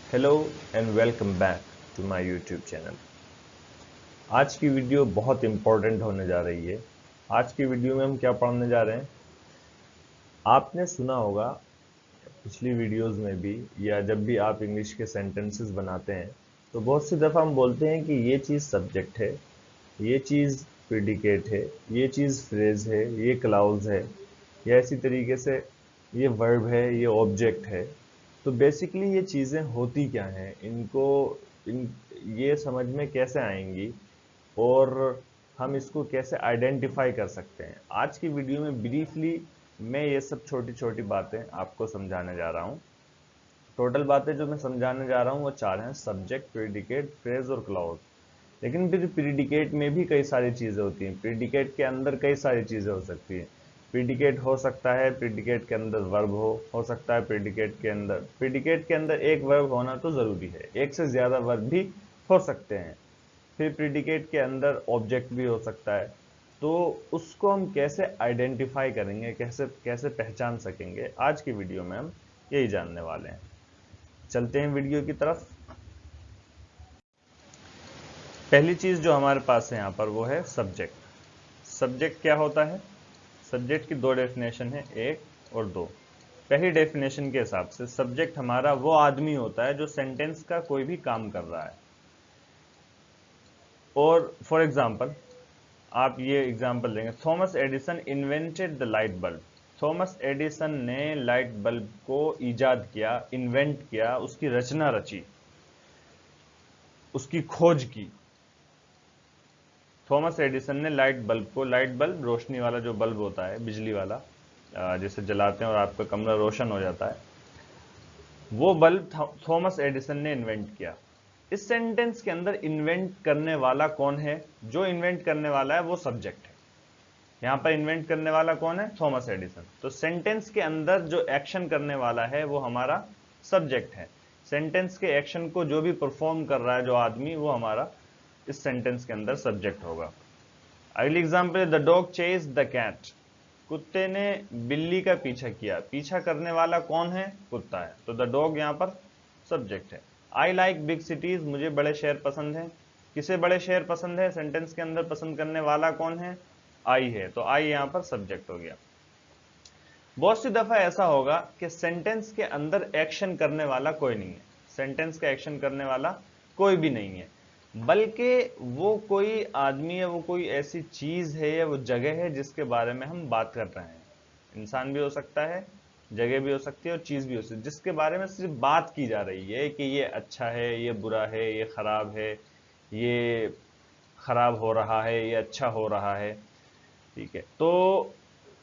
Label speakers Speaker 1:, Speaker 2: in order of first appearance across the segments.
Speaker 1: Hello and welcome back to my YouTube channel. आज की video बहुत इंपॉर्टेंट होने जा रही है। आज की वीडियो में हम क्या पढ़ने जा रहे हैं? आपने सुना होगा पिछली वीडियोस में भी, या जब भी आप इंग्लिश के सेंटेंसेस बनाते हैं तो बहुत सी दफ़ा हम बोलते हैं कि ये चीज़ सब्जेक्ट है, ये चीज़ प्रेडिकेट है, ये चीज़ फ्रेज है, ये क्लाउज है, या इसी तरीके से ये वर्ब है, ये ऑब्जेक्ट है। तो बेसिकली ये चीज़ें होती क्या हैं, इनको इन ये समझ में कैसे आएंगी और हम इसको कैसे आइडेंटिफाई कर सकते हैं। आज की वीडियो में ब्रीफली मैं ये सब छोटी छोटी बातें आपको समझाने जा रहा हूँ। टोटल बातें जो मैं समझाने जा रहा हूँ वो चार हैं: सब्जेक्ट, प्रेडिकेट, फ्रेज और क्लॉज। लेकिन फिर प्रीडिकेट में भी कई सारी चीज़ें होती हैं। प्रीडिकेट के अंदर कई सारी चीज़ें हो सकती हैं। प्रीडिकेट हो सकता है प्रीडिकेट के अंदर वर्ब हो सकता है प्रीडिकेट के अंदर एक वर्ब होना तो ज़रूरी है, एक से ज़्यादा वर्ब भी हो सकते हैं। फिर प्रीडिकेट के अंदर ऑब्जेक्ट भी हो सकता है। तो उसको हम कैसे आइडेंटिफाई करेंगे, कैसे कैसे पहचान सकेंगे, आज की वीडियो में हम यही जानने वाले हैं। चलते हैं वीडियो की तरफ। पहली चीज़ जो हमारे पास है यहाँ पर वो है सब्जेक्ट। सब्जेक्ट क्या होता है? सब्जेक्ट की दो डेफिनेशन है, एक और दो। पहली डेफिनेशन के हिसाब से सब्जेक्ट हमारा वो आदमी होता है जो सेंटेंस का कोई भी काम कर रहा है। और फॉर एग्जांपल आप ये एग्जांपल लेंगे, Thomas Edison invented the light bulb. Thomas Edison ने लाइट बल्ब को इजाद किया, इन्वेंट किया, उसकी रचना रची, उसकी खोज की। थॉमस एडिसन ने लाइट बल्ब को, लाइट बल्ब रोशनी वाला जो बल्ब होता है, बिजली वाला, जिसे जलाते हैं और आपका कमरा रोशन हो जाता है, वो बल्ब थॉमस एडिसन ने इन्वेंट किया। इस सेंटेंस के अंदर इन्वेंट करने वाला कौन है? जो इन्वेंट करने वाला है वो सब्जेक्ट है। यहां पर इन्वेंट करने वाला कौन है? Thomas Edison. तो सेंटेंस के अंदर जो एक्शन करने वाला है वो हमारा सब्जेक्ट है। सेंटेंस के एक्शन को जो भी परफॉर्म कर रहा है जो आदमी, वो हमारा इस सेंटेंस के अंदर सब्जेक्ट होगा। अगली एग्जांपल है the dog chase the cat. कुत्ते ने बिल्ली का पीछा किया। पीछा करने वाला कौन है? कुत्ता है। तो द डॉग यहाँ पर सब्जेक्ट है। I like big cities. मुझे बड़े शहर पसंद है। किसे बड़े शहर पसंद है? सेंटेंस के अंदर पसंद करने वाला कौन है? आई है। तो आई यहाँ पर सब्जेक्ट हो गया। बहुत सी दफा ऐसा होगा कि सेंटेंस के अंदर एक्शन करने वाला कोई नहीं है। सेंटेंस का एक्शन करने वाला कोई भी नहीं है, बल्कि वो कोई आदमी है, वो कोई ऐसी चीज है या वो जगह है जिसके बारे में हम बात कर रहे हैं। इंसान भी हो सकता है, जगह भी हो सकती है और चीज भी हो सकती है, जिसके बारे में सिर्फ बात की जा रही है कि ये अच्छा है, ये बुरा है, ये खराब है, ये खराब हो रहा है, ये अच्छा हो रहा है। ठीक है। तो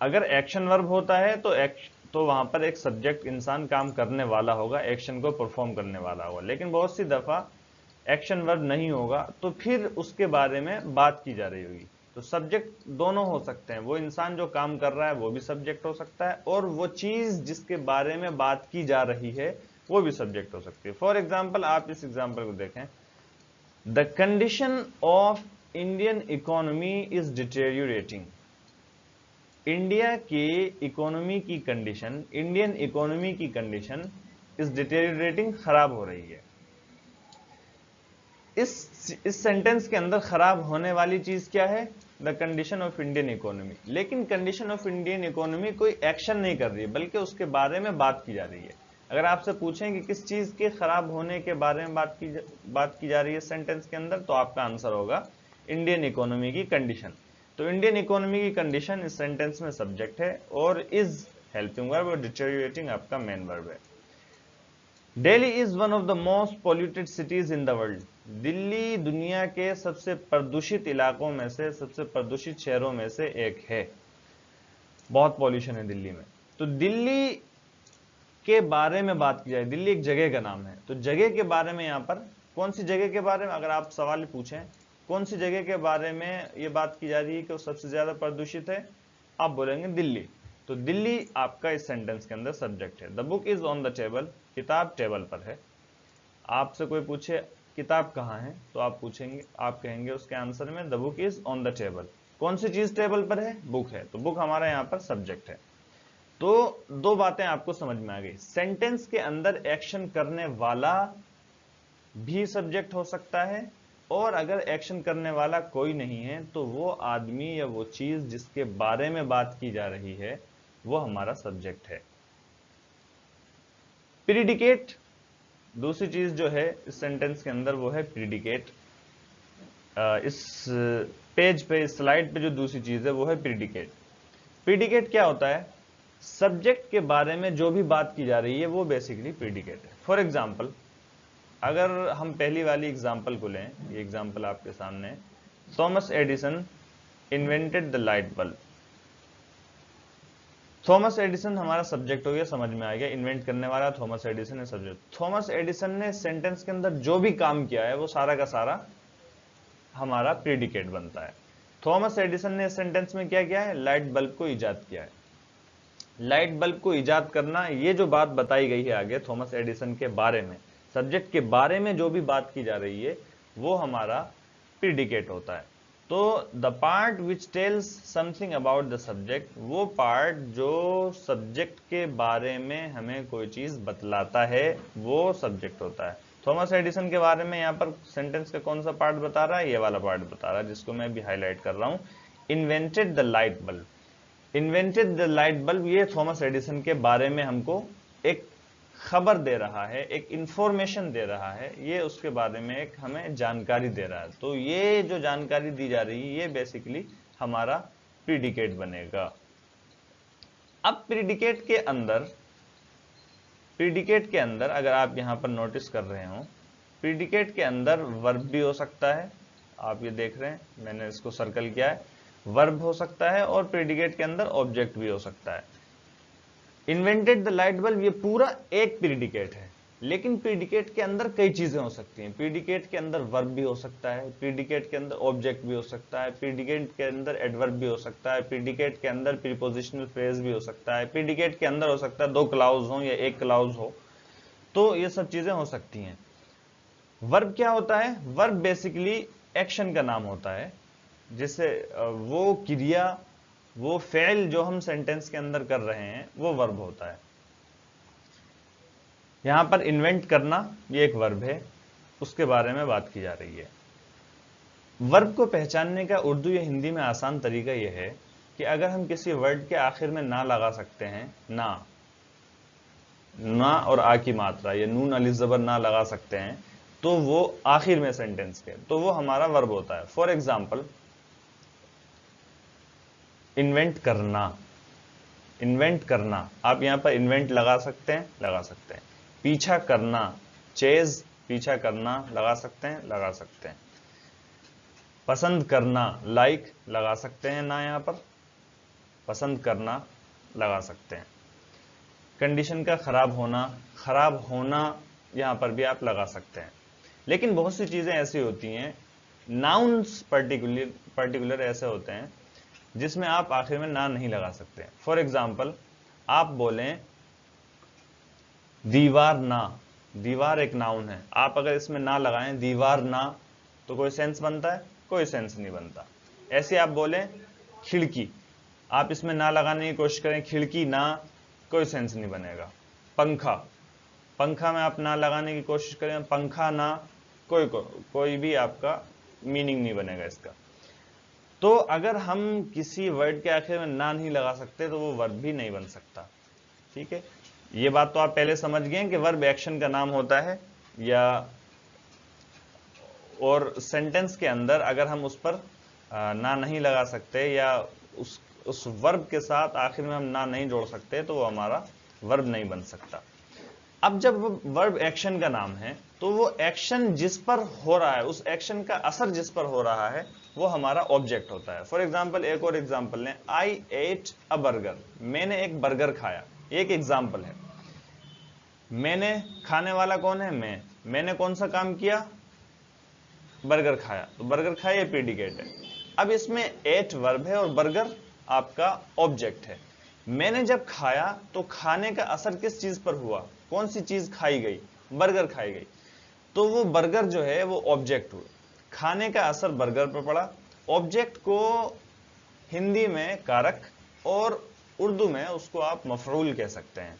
Speaker 1: अगर एक्शन वर्ब होता है तो वहां पर एक सब्जेक्ट, इंसान काम करने वाला होगा, एक्शन को परफॉर्म करने वाला होगा। लेकिन बहुत सी दफा एक्शन वर्ब नहीं होगा तो फिर उसके बारे में बात की जा रही होगी। तो सब्जेक्ट दोनों हो सकते हैं। वो इंसान जो काम कर रहा है वो भी सब्जेक्ट हो सकता है, और वो चीज जिसके बारे में बात की जा रही है वो भी सब्जेक्ट हो सकती है। फॉर एग्जाम्पल, आप इस एग्जाम्पल को देखें, the condition of Indian economy is deteriorating. India की इकोनॉमी की कंडीशन, इंडियन इकोनॉमी की कंडीशन इज डिटेरियोरेटिंग, खराब हो रही है। इस सेंटेंस के अंदर खराब होने वाली चीज क्या है? The condition of Indian economy. लेकिन कंडीशन ऑफ इंडियन इकोनॉमी कोई एक्शन नहीं कर रही है, बल्कि उसके बारे में बात की जा रही है। अगर आपसे पूछें कि किस चीज के खराब होने के बारे में बात की जा रही है सेंटेंस के अंदर, तो आपका आंसर होगा इंडियन इकोनॉमी की कंडीशन। तो इंडियन इकोनॉमी की कंडीशन इस सेंटेंस में सब्जेक्ट है, और इज हेल्पिंग वर्ब और डिटेरियोरेटिंग आपका मेन वर्ब है। Delhi is one of the most polluted cities in the world. Delhi दुनिया के सबसे प्रदूषित इलाकों में से, सबसे प्रदूषित शहरों में से एक है। बहुत पॉल्यूशन है दिल्ली में। तो दिल्ली के बारे में बात की जाए, दिल्ली एक जगह का नाम है, तो जगह के बारे में यहां पर कौन सी जगह के बारे में, अगर आप सवाल पूछें कौन सी जगह के बारे में ये बात की जा रही है कि वो सबसे ज्यादा प्रदूषित है, आप बोलेंगे दिल्ली। तो दिल्ली आपका इस सेंटेंस के अंदर सब्जेक्ट है। The book is on the table. किताब टेबल पर है। आपसे कोई पूछे किताब कहाँ है, तो आप पूछेंगे, आप कहेंगे उसके आंसर में the book is on the table. कौन सी चीज टेबल पर है? बुक है। तो बुक हमारा यहाँ पर सब्जेक्ट है। तो दो बातें आपको समझ में आ गई। सेंटेंस के अंदर एक्शन करने वाला भी सब्जेक्ट हो सकता है, और अगर एक्शन करने वाला कोई नहीं है तो वो आदमी या वो चीज जिसके बारे में बात की जा रही है वो हमारा सब्जेक्ट है। प्रीडिकेट दूसरी चीज जो है इस सेंटेंस के अंदर, वो है प्रीडिकेट। इस पेज पे, इस स्लाइड पे जो दूसरी चीज है वो है प्रीडिकेट। प्रीडिकेट क्या होता है? सब्जेक्ट के बारे में जो भी बात की जा रही है वो बेसिकली प्रीडिकेट है। फॉर एग्जाम्पल, अगर हम पहली वाली एग्जाम्पल को लें, ये एग्जाम्पल आपके सामने है, Thomas Edison invented the light bulb. Thomas Edison हमारा सब्जेक्ट हो गया, समझ में आ गया, इन्वेंट करने वाला थॉमस एडिसन है सब्जेक्ट। थॉमस एडिसन ने सेंटेंस के अंदर जो भी काम किया है वो सारा का सारा हमारा प्रीडिकेट बनता है। थॉमस एडिसन ने सेंटेंस में क्या किया है? लाइट बल्ब को इजाद किया है। लाइट बल्ब को इजाद करना, ये जो बात बताई गई है आगे थॉमस एडिसन के बारे में, सब्जेक्ट के बारे में जो भी बात की जा रही है वो हमारा प्रीडिकेट होता है। तो the part which tells something about the subject, वो पार्ट जो सब्जेक्ट के बारे में हमें कोई चीज बतलाता है वो सब्जेक्ट होता है। थॉमस एडिसन के बारे में यहाँ पर सेंटेंस का कौन सा पार्ट बता रहा है? ये वाला पार्ट बता रहा है, जिसको मैं भी हाईलाइट कर रहा हूं। Invented the light bulb, invented the light bulb, ये थॉमस एडिसन के बारे में हमको एक खबर दे रहा है, एक इंफॉर्मेशन दे रहा है, ये उसके बारे में एक हमें जानकारी दे रहा है। तो ये जो जानकारी दी जा रही है ये बेसिकली हमारा प्रीडिकेट बनेगा। अब प्रीडिकेट के अंदर अगर आप यहां पर नोटिस कर रहे हो, प्रीडिकेट के अंदर वर्ब भी हो सकता है, आप ये देख रहे हैं मैंने इसको सर्कल किया है, वर्ब हो सकता है, और प्रीडिकेट के अंदर ऑब्जेक्ट भी हो सकता है। इन्वेंटेड द लाइट बल्ब, ये पूरा एक प्रीडिकेट है, लेकिन प्रीडिकेट के अंदर कई चीजें हो सकती हैं। प्रीडिकेट के अंदर वर्ब भी हो सकता है, प्रीडिकेट के अंदर ऑब्जेक्ट भी हो सकता है, प्रीडिकेट के अंदर एडवर्ब भी हो सकता है, प्रीडिकेट के अंदर प्रीपोजिशनल फ्रेज भी हो सकता है, प्रीडिकेट के अंदर हो सकता है 2 क्लाउज हो या 1 क्लाउज हो, तो ये सब चीजें हो सकती हैं। वर्ब क्या होता है? वर्ब बेसिकली एक्शन का नाम होता है, जिससे वो क्रिया, वो फेल जो हम सेंटेंस के अंदर कर रहे हैं वो वर्ब होता है। यहां पर इन्वेंट करना ये एक वर्ब है, उसके बारे में बात की जा रही है। वर्ब को पहचानने का उर्दू या हिंदी में आसान तरीका यह है कि अगर हम किसी वर्ड के आखिर में ना लगा सकते हैं, ना और आ की मात्रा, या नून अलिफ ज़बर ना लगा सकते हैं, तो वो आखिर में सेंटेंस के, तो वो हमारा वर्ब होता है। फॉर एग्जाम्पल, इन्वेंट करना, आप यहां पर इन्वेंट लगा सकते हैं। पीछा करना, चेज, पीछा करना लगा सकते हैं। पसंद करना, लाइक लगा सकते हैं ना, यहां पर पसंद करना लगा सकते हैं। कंडीशन का खराब होना यहां पर भी आप लगा सकते हैं। लेकिन बहुत सी चीजें ऐसी होती हैं, नाउन्स पर्टिकुलर ऐसे होते हैं जिसमें आप आखिर में ना नहीं लगा सकते। फॉर एग्जाम्पल, आप बोलें दीवार ना, दीवार एक नाउन है, आप अगर इसमें ना लगाएं दीवार ना, तो कोई सेंस बनता है? कोई सेंस नहीं बनता। ऐसे आप बोलें खिड़की, आप इसमें ना लगाने की कोशिश करें खिड़की ना, कोई सेंस नहीं बनेगा। पंखा में आप ना लगाने की कोशिश करें पंखा ना, कोई भी आपका मीनिंग नहीं बनेगा इसका। तो अगर हम किसी वर्ड के आखिर में ना नहीं लगा सकते तो वो वर्ब भी नहीं बन सकता। ठीक है, ये बात तो आप पहले समझ गए कि वर्ब एक्शन का नाम होता है, या और सेंटेंस के अंदर अगर हम उस पर ना नहीं लगा सकते या उस वर्ब के साथ आखिर में हम ना नहीं जोड़ सकते तो वो हमारा वर्ब नहीं बन सकता। अब जब वर्ब एक्शन का नाम है तो वो एक्शन जिस पर हो रहा है, उस एक्शन का असर जिस पर हो रहा है वो हमारा ऑब्जेक्ट होता है। फॉर एग्जाम्पल, एक और एग्जाम्पल लें, आई एट अ बर्गर, मैंने एक बर्गर खाया, एक एग्जाम्पल है। मैंने, खाने वाला कौन है? मैंने कौन सा काम किया? बर्गर खाया, तो बर्गर खाया ये प्रीडिकेट है। अब इसमें एट वर्ब है और बर्गर आपका ऑब्जेक्ट है। मैंने जब खाया तो खाने का असर किस चीज पर हुआ? कौन सी चीज खाई गई? बर्गर खाई गई, तो वो बर्गर जो है वो ऑब्जेक्ट हुआ। खाने का असर बर्गर पर पड़ा। ऑब्जेक्ट को हिंदी में कारक और उर्दू में उसको आप मफरूल कह सकते हैं।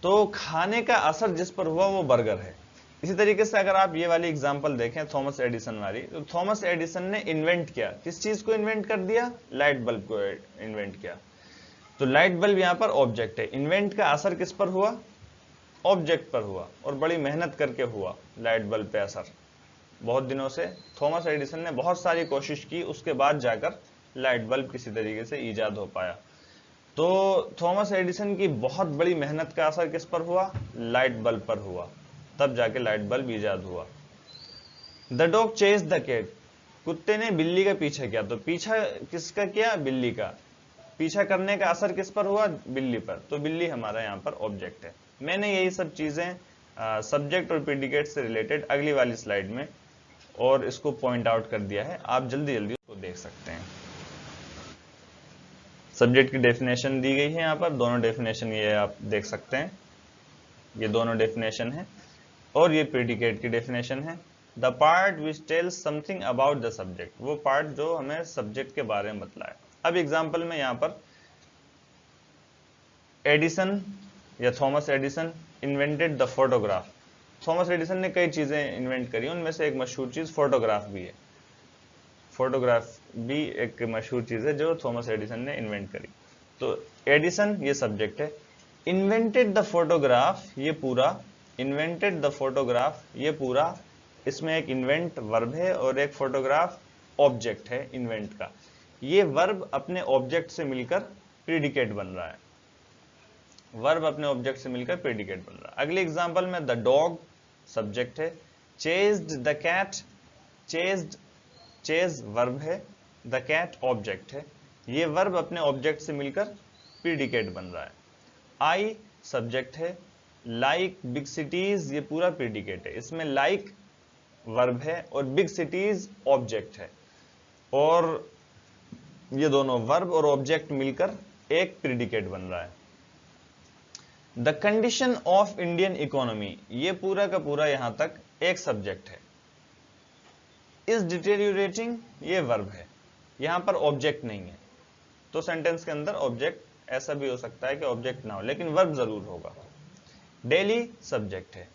Speaker 1: तो खाने का असर जिस पर हुआ वो बर्गर है। इसी तरीके से अगर आप ये वाली एग्जांपल देखें थॉमस एडिसन वाली, तो थॉमस एडिसन ने इन्वेंट किया, किस चीज को इन्वेंट कर दिया? लाइट बल्ब को इन्वेंट किया। तो लाइट बल्ब यहां पर ऑब्जेक्ट है, इन्वेंट का असर किस पर हुआ? ऑब्जेक्ट पर हुआ, और बड़ी मेहनत करके हुआ लाइट बल्ब पे असर। बहुत दिनों से थॉमस एडिसन ने बहुत सारी कोशिश की, उसके बाद जाकर लाइट बल्ब किसी तरीके से ईजाद हो पाया। तो थॉमस एडिसन की बहुत बड़ी मेहनत का असर किस पर हुआ? लाइट बल्ब पर हुआ, तब जाके लाइट बल्ब ईजाद हुआ। The dog chase the cat, कुत्ते ने बिल्ली का पीछा किया। तो पीछा किसका किया? बिल्ली का। पीछा करने का असर किस पर हुआ? बिल्ली पर। तो बिल्ली हमारा यहाँ पर ऑब्जेक्ट है। मैंने यही सब चीजें सब्जेक्ट और प्रेडिकेट से रिलेटेड अगली वाली स्लाइड में और इसको पॉइंट आउट कर दिया है, आप जल्दी जल्दी उसको देख सकते हैं। सब्जेक्ट की डेफिनेशन दी गई है यहाँ पर, दोनों डेफिनेशन ये आप देख सकते हैं, ये दोनों डेफिनेशन है, और ये प्रेडिकेट की डेफिनेशन है। The part which tells something about the subject, वो पार्ट जो हमें सब्जेक्ट के बारे में बतलाए। अब एग्जाम्पल में यहाँ पर एडिसन या Thomas Edison invented the photograph. Thomas Edison ने कई चीजें इन्वेंट करी, उनमें से एक मशहूर चीज फोटोग्राफ भी है। फोटोग्राफ भी एक मशहूर चीज है जो थॉमस एडिसन ने इन्वेंट करी। तो एडिसन ये सब्जेक्ट है, इन्वेंटेड द फोटोग्राफ ये पूरा, इन्वेंटेड द फोटोग्राफ ये पूरा, इसमें एक इन्वेंट वर्ब है और एक फोटोग्राफ ऑब्जेक्ट है इन्वेंट का। ये वर्ब अपने ऑब्जेक्ट से मिलकर प्रीडिकेट बन रहा है, वर्ब अपने ऑब्जेक्ट से मिलकर प्रेडिकेट बन रहा है। अगले एग्जांपल में द डॉग सब्जेक्ट है, chased the cat, chased, chase verb है, द कैट ऑब्जेक्ट है, ये वर्ब अपने ऑब्जेक्ट से मिलकर प्रेडिकेट बन रहा है। आई सब्जेक्ट है, लाइक बिग सिटीज ये पूरा प्रेडिकेट है, इसमें लाइक वर्ब है और बिग सिटीज ऑब्जेक्ट है, और ये दोनों वर्ब और ऑब्जेक्ट मिलकर एक प्रेडिकेट बन रहा है। The condition of Indian economy ये पूरा का पूरा यहां तक एक सब्जेक्ट है। इज डिटेरियोरेटिंग ये वर्ब है, यहां पर ऑब्जेक्ट नहीं है, तो सेंटेंस के अंदर ऑब्जेक्ट ऐसा भी हो सकता है कि ऑब्जेक्ट ना हो, लेकिन वर्ब जरूर होगा। डेली सब्जेक्ट है,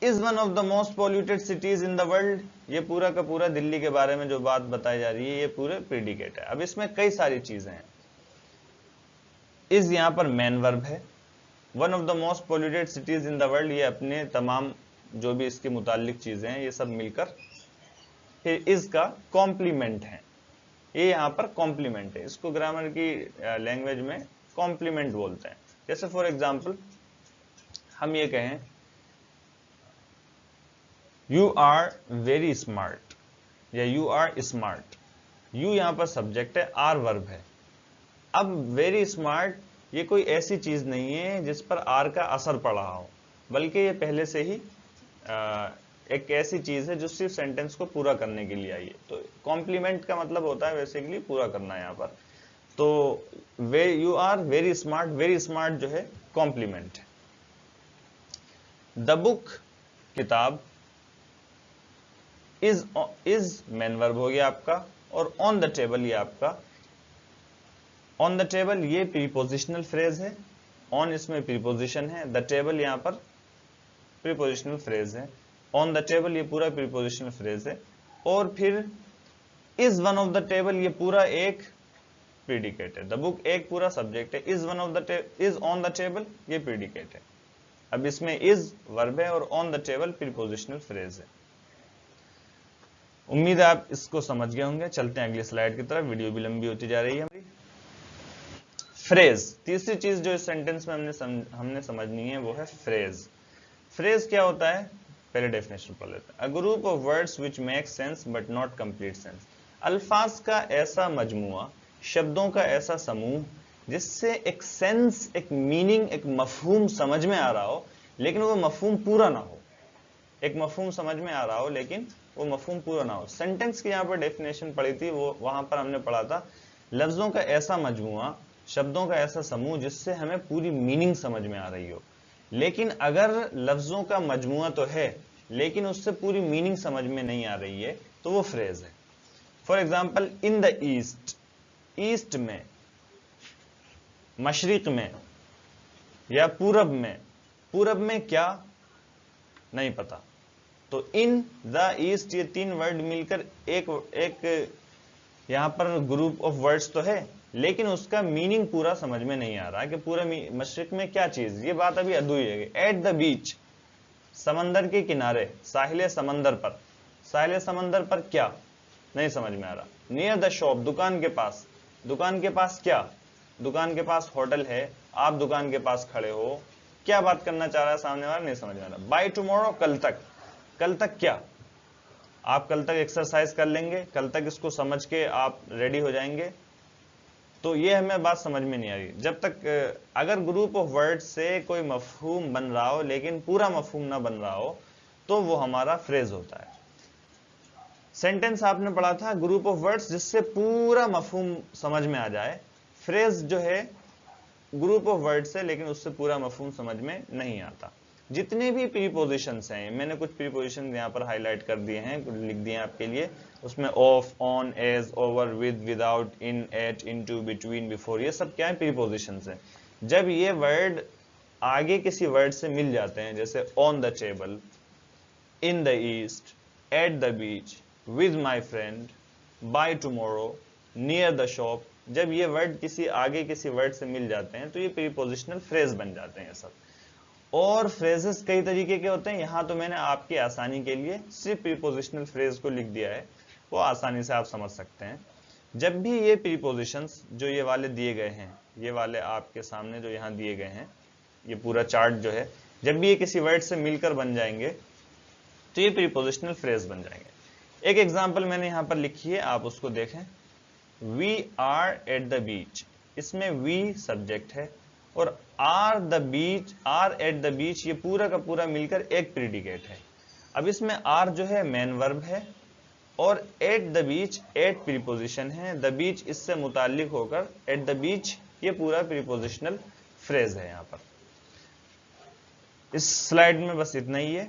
Speaker 1: is one of the most polluted cities in the world ये पूरा का पूरा दिल्ली के बारे में जो बात बताई जा रही है ये पूरे प्रेडिकेट है। अब इसमें कई सारी चीजें हैं। इज यहां पर मेन वर्ब है, one of the most polluted cities in the world ये अपने तमाम जो भी इसके मुतालिक चीजें हैं ये सब मिलकर फिर इज का कॉम्प्लीमेंट है, ये यहां पर कॉम्प्लीमेंट है, इसको ग्रामर की लैंग्वेज में कॉम्प्लीमेंट बोलते हैं। जैसे फॉर एग्जांपल हम ये कहें यू आर वेरी स्मार्ट या यू आर स्मार्ट, यू यहां पर सब्जेक्ट है, आर वर्ब है। अब वेरी स्मार्ट ये कोई ऐसी चीज नहीं है जिस पर आर का असर पड़ा हो, बल्कि ये पहले से ही एक ऐसी चीज है जो सिर्फ सेंटेंस को पूरा करने के लिए आई है। तो कॉम्प्लीमेंट का मतलब होता है बेसिकली पूरा करना यहाँ पर। तो यू आर वेरी स्मार्ट जो है कॉम्प्लीमेंट है। द बुक किताब, इज मेन वर्ब हो गया आपका, और ऑन द टेबल ये आपका, ऑन द टेबल ये प्रीपोजिशनल फ्रेज है, ऑन इसमें प्रीपोजिशन है, द टेबल यहां पर प्रीपोजिशनल फ्रेज है, ऑन द टेबल ये पूरा प्रीपोजिशनल फ्रेज है, और फिर is one of the table ये पूरा एक प्रीडिकेट है। द बुक एक पूरा सब्जेक्ट है, is one of the is on the table ये प्रीडिकेट है। अब इसमें इज वर्ब है और on the table prepositional phrase है। उम्मीद है आप इसको समझ गए होंगे। चलते हैं अगली स्लाइड की तरफ, वीडियो भी लंबी होती जा रही है हमारी। फ्रेज, तीसरी चीज जो इस सेंटेंस में हमने समझनी है वो है फ्रेज। फ्रेज क्या होता है, पहले डेफिनेशन पढ़ लेते हैं। A group of words which make sense but not complete sense, अल्फाज का ऐसा मजमुआ, शब्दों का ऐसा समूह जिससे एक सेंस, एक मीनिंग, एक मफहूम समझ में आ रहा हो लेकिन वो मफहूम पूरा ना हो। एक मफहूम समझ में आ रहा हो लेकिन वो मफहूम पूरा ना हो। सेंटेंस की यहाँ पर डेफिनेशन पढ़ी थी, वो वहां पर हमने पढ़ा था लफ्जों का ऐसा मजमुआ, शब्दों का ऐसा समूह जिससे हमें पूरी मीनिंग समझ में आ रही हो। लेकिन अगर लफ्जों का मजमुआ तो है लेकिन उससे पूरी मीनिंग समझ में नहीं आ रही है तो वो फ्रेज है। For example in the east, east में, मशरिक में या पूरब में। पूरब में क्या, नहीं पता। तो इन, द, ईस्ट, ये 3 वर्ड मिलकर एक यहां पर ग्रुप ऑफ वर्ड्स तो है, लेकिन उसका मीनिंग पूरा समझ में नहीं आ रहा कि पूरा मशरिक में क्या चीज, ये बात अभी अधूरी है। एट द बीच, समंदर के किनारे, साहिल समंदर पर, साहिल समंदर पर क्या, नहीं समझ में आ रहा। नियर द शॉप, दुकान के पास, दुकान के पास क्या, दुकान के पास होटल है, आप दुकान के पास खड़े हो, क्या बात करना चाह रहा है सामने वाला, नहीं समझ में आ रहा। बाय टुमारो, कल तक, कल तक क्या, आप कल तक एक्सरसाइज कर लेंगे, कल तक इसको समझ के आप रेडी हो जाएंगे। तो ये हमें बात समझ में नहीं आ रही। जब तक अगर ग्रुप ऑफ वर्ड से कोई मफहूम बन रहा हो लेकिन पूरा मफहूम ना बन रहा हो तो वो हमारा फ्रेज होता है। सेंटेंस आपने पढ़ा था ग्रुप ऑफ वर्ड्स जिससे पूरा मफहूम समझ में आ जाए। फ्रेज जो है ग्रुप ऑफ वर्ड्स है लेकिन उससे पूरा मफहूम समझ में नहीं आता। जितने भी प्रीपोजिशंस हैं, मैंने कुछ प्रीपोजिशन यहाँ पर हाईलाइट कर दिए हैं, लिख दिए हैं आपके लिए, उसमें off, on, as, over, with, without, in, at, into, between, before, ये सब क्या है, प्रीपोजिशंस हैं। जब ये वर्ड आगे किसी वर्ड से मिल जाते हैं, जैसे on the table, in the east, eight the beach, with my friend, by tomorrow, near the shop, जब ये वर्ड आगे किसी वर्ड से मिल जाते हैं तो ये प्रीपोजिशनल फ्रेज बन जाते हैं सब। और फ्रेजेस कई तरीके के होते हैं, यहां तो मैंने आपकी आसानी के लिए सिर्फ प्रीपोजिशनल फ्रेज को लिख दिया है, वो आसानी से आप समझ सकते हैं। जब भी ये प्रीपोजिशंस जो ये वाले दिए गए हैं, ये वाले आपके सामने जो यहाँ दिए गए हैं, ये पूरा चार्ट जो है, जब भी ये किसी वर्ड से मिलकर बन जाएंगे तो ये प्रीपोजिशनल फ्रेज बन जाएंगे। एक एग्जाम्पल मैंने यहाँ पर लिखी है, आप उसको देखें। We are at the beach, इसमें वी सब्जेक्ट है और are the beach, are at the beach, ये पूरा का पूरा मिलकर एक प्रीडिकेट है। अब इसमें आर जो है मेन वर्ब है और at the beach at preposition है, द बीच इससे मुताल्लिक होकर एट द बीच ये पूरा प्रीपोजिशनल फ्रेज है। यहाँ पर इस स्लाइड में बस इतना ही है।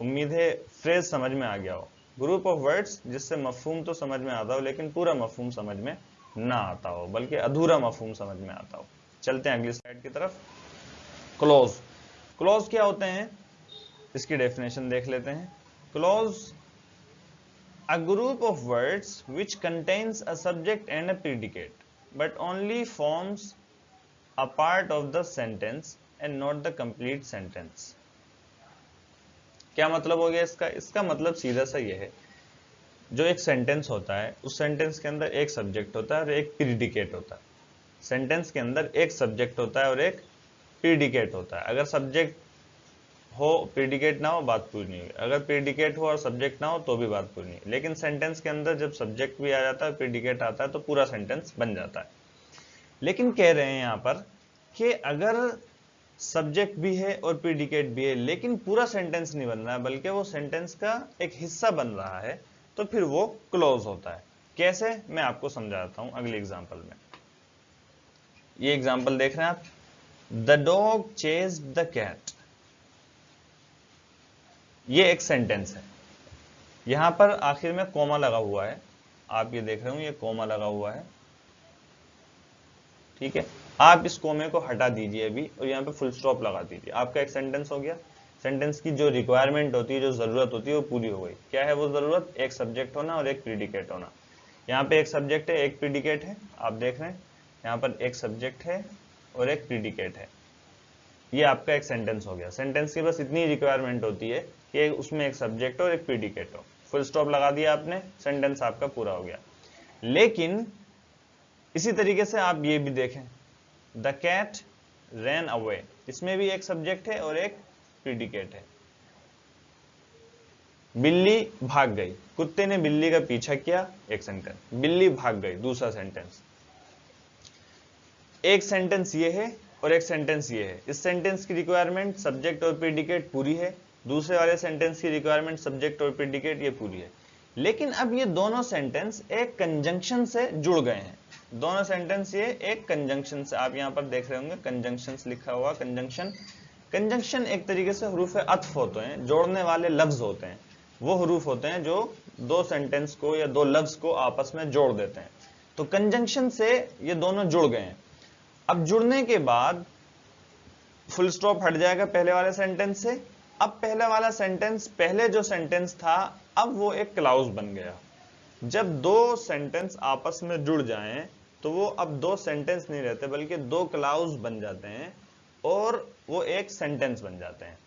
Speaker 1: उम्मीद है फ्रेज समझ में आ गया हो। ग्रुप ऑफ वर्ड्स जिससे मफहूम तो समझ में आता हो लेकिन पूरा मफहूम समझ में ना आता हो, बल्कि अधूरा मफहूम समझ में आता हो। चलते हैं अगली स्लाइड की तरफ। क्लॉज, क्लॉज क्या होते हैं इसकी डेफिनेशन देख लेते हैं। Clause, a group of words which contains a subject and a predicate but only forms a part of the sentence and not the complete sentence. क्या मतलब हो गया इसका? इसका मतलब सीधा सा ये है, जो एक सेंटेंस होता है उस सेंटेंस के अंदर एक सब्जेक्ट होता है और एक प्रीडिकेट होता है। सेंटेंस के अंदर एक सब्जेक्ट होता है और एक प्रीडिकेट होता है। अगर सब्जेक्ट हो प्रीडिकेट ना हो बात पूरी नहीं हुई, अगर प्रीडिकेट हो और सब्जेक्ट ना हो तो भी बात पूरी नहीं। लेकिन सेंटेंस के अंदर जब सब्जेक्ट भी आ जाता है, प्रीडिकेट आता है, तो पूरा सेंटेंस बन जाता है। लेकिन कह रहे हैं यहाँ पर कि अगर सब्जेक्ट भी है और प्रीडिकेट भी है लेकिन पूरा सेंटेंस नहीं बन रहा है बल्कि वो सेंटेंस का एक हिस्सा बन रहा है, तो फिर वो क्लोज होता है। कैसे, मैं आपको समझाता हूं अगले एग्जांपल में। ये एग्जांपल देख रहे हैं आप, the dog chased the cat, ये एक सेंटेंस है। यहां पर आखिर में कोमा लगा हुआ है, आप ये देख रहे हो ये कोमा लगा हुआ है, ठीक है। आप इस कोमे को हटा दीजिए अभी और यहाँ पे फुल स्टॉप लगा दीजिए, आपका एक सेंटेंस हो गया। सेंटेंस की जो रिक्वायरमेंट होती है, जो जरूरत होती है, वो पूरी हो गई। क्या है वो जरूरत? एक सब्जेक्ट होना और एक प्रीडिकेट होना। यहाँ पे एक सब्जेक्ट है, एक प्रीडिकेट है, आप देख रहे हैं यहाँ पर एक सब्जेक्ट है और एक प्रीडिकेट है। ये आपका एक सेंटेंस हो गया। सेंटेंस की बस इतनी रिक्वायरमेंट होती है कि उसमें एक सब्जेक्ट और एक प्रीडिकेट हो, फुल स्टॉप लगा दिया आपने, सेंटेंस आपका पूरा हो गया। लेकिन इसी तरीके से आप ये भी देखें, द कैट रैन अवे, इसमें भी एक सब्जेक्ट है और एक प्रीडिकेट है। बिल्ली भाग गई, कुत्ते ने बिल्ली का पीछा किया, एक सेंटेंस। बिल्ली भाग गई, दूसरा सेंटेंस। एक सेंटेंस ये है और एक सेंटेंस ये है। इस सेंटेंस की रिक्वायरमेंट सब्जेक्ट और प्रीडिकेट पूरी है, दूसरे वाले सेंटेंस की रिक्वायरमेंट सब्जेक्ट और प्रीडिकेट ये पूरी है। लेकिन अब ये दोनों सेंटेंस एक कंजंक्शन से जुड़ गए हैं। दोनों सेंटेंस ये एक कंजंक्शन से, आप यहां पर देख रहे होंगे कंजंक्शंस लिखा हुआ, कंजंक्शन। कंजंक्शन एक तरीके से हरूफ अत्फ होते हैं, जोड़ने वाले लफ्ज होते हैं। वो हरूफ होते हैं जो दो सेंटेंस को या दो लफ्ज को आपस में जोड़ देते हैं। तो कंजंक्शन से ये दोनों जुड़ गए हैं। अब जुड़ने के बाद फुल स्टॉप हट जाएगा पहले वाले सेंटेंस से अब पहले वाला सेंटेंस, पहले जो सेंटेंस था, अब वो एक क्लाउज बन गया। जब दो सेंटेंस आपस में जुड़ जाएं तो वो अब दो सेंटेंस नहीं रहते बल्कि दो क्लाउज बन जाते हैं और वो एक सेंटेंस बन जाते हैं।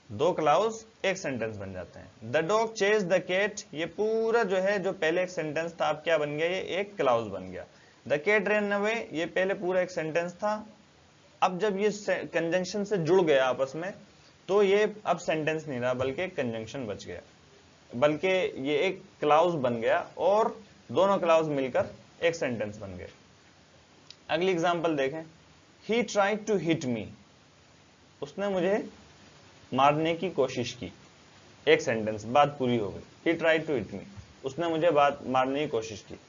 Speaker 1: दो क्लाउज एक सेंटेंस बन जाते हैं। The dog chase the cat, ये पूरा जो है, जो पहले एक सेंटेंस था अब क्या बन गया, ये एक क्लाउज बन गया। द कैट रन अवे, ये पहले पूरा एक सेंटेंस था, अब जब ये कंजंक्शन से जुड़ गया आपस में तो ये अब सेंटेंस नहीं रहा बल्कि एक कंजंक्शन बच गया, बल्कि ये एक क्लाउज बन गया और दोनों क्लाउज मिलकर एक सेंटेंस बन गए। अगली एग्जांपल देखें। He tried to hit me, उसने मुझे मारने की कोशिश की, एक सेंटेंस, बात पूरी हो गई। He tried to hit me, उसने मुझे मारने की कोशिश की।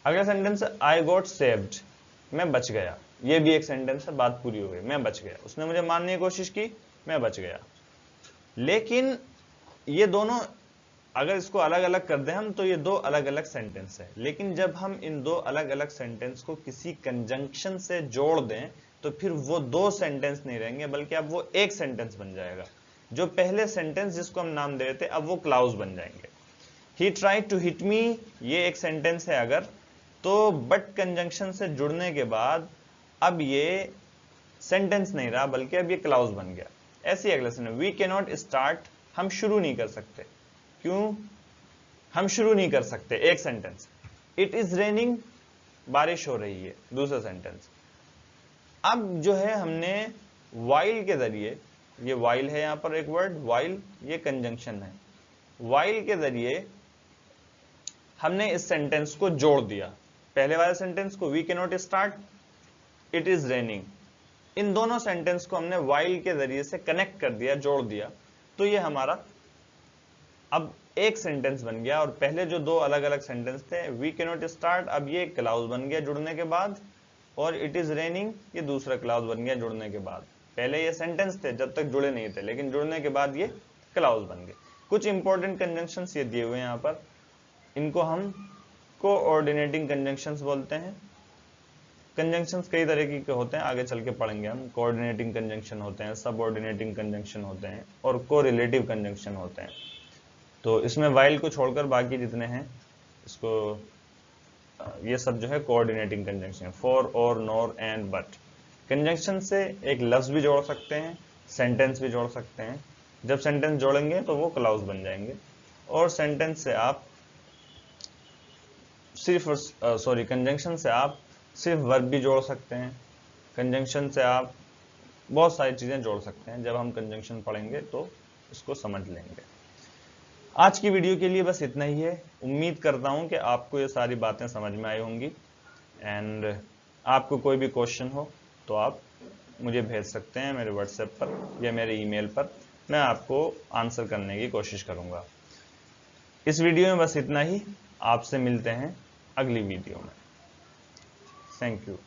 Speaker 1: अगला सेंटेंस, आई गॉट सेव्ड, मैं बच गया, ये भी एक सेंटेंस है, बात पूरी हो गई, मैं बच गया। उसने मुझे मारने की कोशिश की, मैं बच गया। लेकिन ये दोनों अगर इसको अलग अलग कर दें हम तो ये दो अलग अलग सेंटेंस है, लेकिन जब हम इन दो अलग अलग सेंटेंस को किसी कंजंक्शन से जोड़ दें तो फिर वो दो सेंटेंस नहीं रहेंगे बल्कि अब वो एक सेंटेंस बन जाएगा। जो पहले सेंटेंस जिसको हम नाम दे रहे थे अब वो क्लाउज बन जाएंगे। He tried to hit me, ये एक सेंटेंस है अगर, तो बट कंजंक्शन से जुड़ने के बाद अब ये सेंटेंस नहीं रहा बल्कि अब ये क्लाउज बन गया। ऐसे ही अगला sentence, we can not start, हम शुरू नहीं कर सकते। क्यों हम शुरू नहीं कर सकते, एक सेंटेंस। इट इज रेनिंग, बारिश हो रही है, दूसरा सेंटेंस। अब जो है हमने वाइल के जरिए, ये वाइल है यहां पर एक वर्ड वाइल, ये कंजंक्शन है, वाइल के जरिए हमने इस सेंटेंस को जोड़ दिया। पहले वाले सेंटेंस को, we can not start, it is raining, इन दोनों सेंटेंस को हमने वाइल के जरिए से कनेक्ट कर दिया, जोड़ दिया, तो ये हमारा अब एक सेंटेंस बन गया। और पहले जो दो अलग अलग सेंटेंस थे, वी कैन नॉट स्टार्ट, अब ये क्लाउज बन गया जुड़ने के बाद, और इट इज रेनिंग ये दूसरा क्लाउज बन गया जुड़ने के बाद। पहले ये सेंटेंस थे जब तक जुड़े नहीं थे, लेकिन जुड़ने के बाद ये क्लाउज बन गए। कुछ इंपॉर्टेंट कंजंक्शंस ये दिए हुए हैं यहाँ पर, इनको हम कोऑर्डिनेटिंग कंजंक्शंस बोलते हैं। कंजंक्शंस कई तरह के होते हैं, आगे चल के पढ़ेंगे हम। कोऑर्डिनेटिंग कंजंक्शन होते हैं, सबऑर्डिनेटिंग कंजंक्शन होते हैं और कोरिलेटिव कंजंक्शन होते हैं। तो इसमें वाइल को छोड़कर बाकी जितने हैं इसको, ये सब जो है कोऑर्डिनेटिंग कंजंक्शन, फॉर, और, नॉर, एंड, बट। कंजंक्शन से एक लफ्ज भी जोड़ सकते हैं, सेंटेंस भी जोड़ सकते हैं। जब सेंटेंस जोड़ेंगे तो वो क्लाउज बन जाएंगे, और सेंटेंस से आप सिर्फ कंजंक्शन से आप सिर्फ वर्ब भी जोड़ सकते हैं, कंजंक्शन से आप बहुत सारी चीजें जोड़ सकते हैं। जब हम कंजंक्शन पढ़ेंगे तो इसको समझ लेंगे। आज की वीडियो के लिए बस इतना ही है। उम्मीद करता हूं कि आपको ये सारी बातें समझ में आई होंगी, एंड आपको कोई भी क्वेश्चन हो तो आप मुझे भेज सकते हैं मेरे व्हाट्सएप पर या मेरे ईमेल पर, मैं आपको आंसर करने की कोशिश करूंगा। इस वीडियो में बस इतना ही, आपसे मिलते हैं अगली वीडियो में। Thank you.